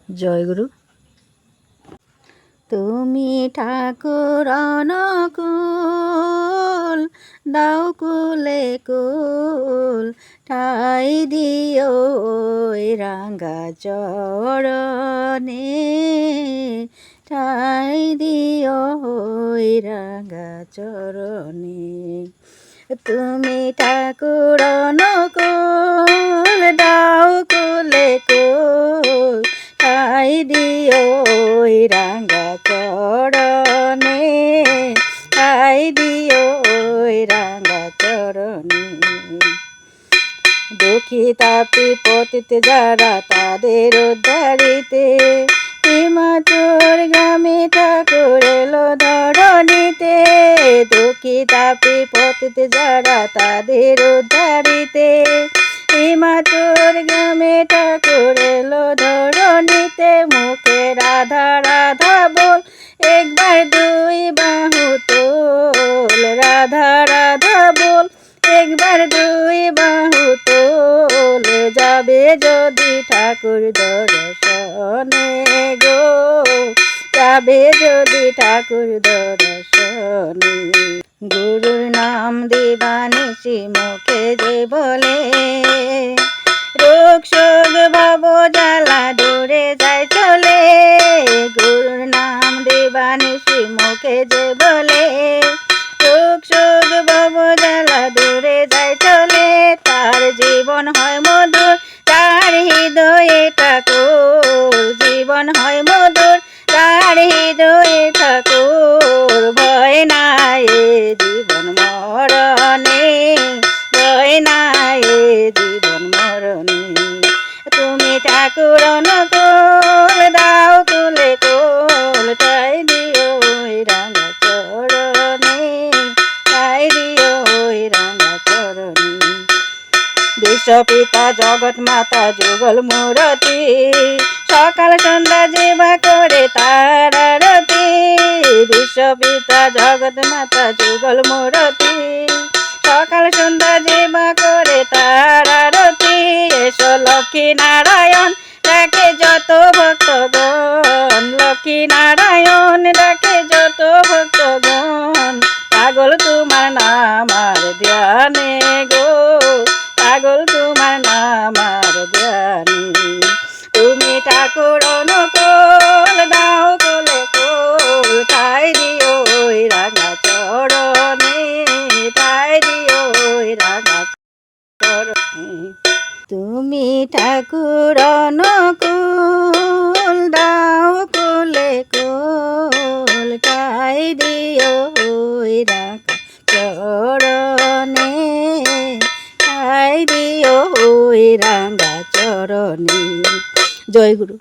জয়গুরু। তুমি ঠাকুর অনুকূল, দাও কুলে কুল, ঠাই দিও ওই রাঙ্গা চরণে, ঠাই দিও ওই রাঙ্গা চরণে। তুমি ঠাকুর অনুকূল, দাও কুলে কুল, ঠাই দিও ওই রাঙ্গা চরণে, ঠাই দিও ওই রাঙ্গা চরণে। দুঃখী তাপি পতিত যারা তাদের উদ্ধারিতে, হিমাচল গ্রামে ঠাকুর এলো ধরণীতে। দুঃখী তাপি পতিত যারা তাদের উদ্ধারিতে, হিমাচল গ্রামে ঠাকুর এলো ধরণীতে। মুখে রাধা রাধা বল, একবার দুই বাহু তোল, রাধা রাধা বল, একবার দুই বাহু তোল। যাবে যদি ঠাকুর দর্শনে গো, যাবে যদি ঠাকুর দর্শনে। গুরুর নাম দিবানিশি মুখে যে বলে, রোগ শোক ভাব জ্বালা দূরে যায় চলে। গুরুর নাম দিবানিশি মুখে যে বলে, রোগ শোক ভাব জ্বালা দূরে যায় চলে। তার জীবন হয় মধুর, তার হৃদয়ে ঠাকুর, জীবন হয় মধুর, তার হৃদয়ে ঠাকুর। ভয় নাই জীবন মরণে, ভয় নাই জীবন মরণে। তুমি ঠাকুর অনুকূল, দাও কুলে কুল, ঠাই দিও ওই রাঙ্গা চরণে, ঠাই দিও ওই রাঙ্গা চরণে। বিশ্বপিতা জগৎ মাতা যুগল মূরতি, সকাল সন্ধ্যা যেবা করে তার আরতি। বিশ্বপিতা জগৎ মাতা যুগল মূরতি, সকাল সন্ধ্যা যেবা করে তার আরতি। এসো লক্ষ্মী নারায়ণ ডাকে যত ভক্তগণ, লক্ষ্মী নারায়ণ ডাকে যত ভক্তগণ। পাগল তোমার নাম আর ধ্যানে গো, পাগল তোমার নাম আর ধ্যানে। তুমি ঠাকুর অনুকূল, দাও কুলে কুল, ঠাই দিও ওই রাঙ্গা চরণে, ঠাই দিও ওই রাঙ্গা চরণে। তুমি ঠাকুর অনুকূল, দাও কুলে কুল, ঠাই দিও ওই রাঙ্গা চরণে, ঠাই দিও ওই রাঙ্গা চরণে। জয় গুরু।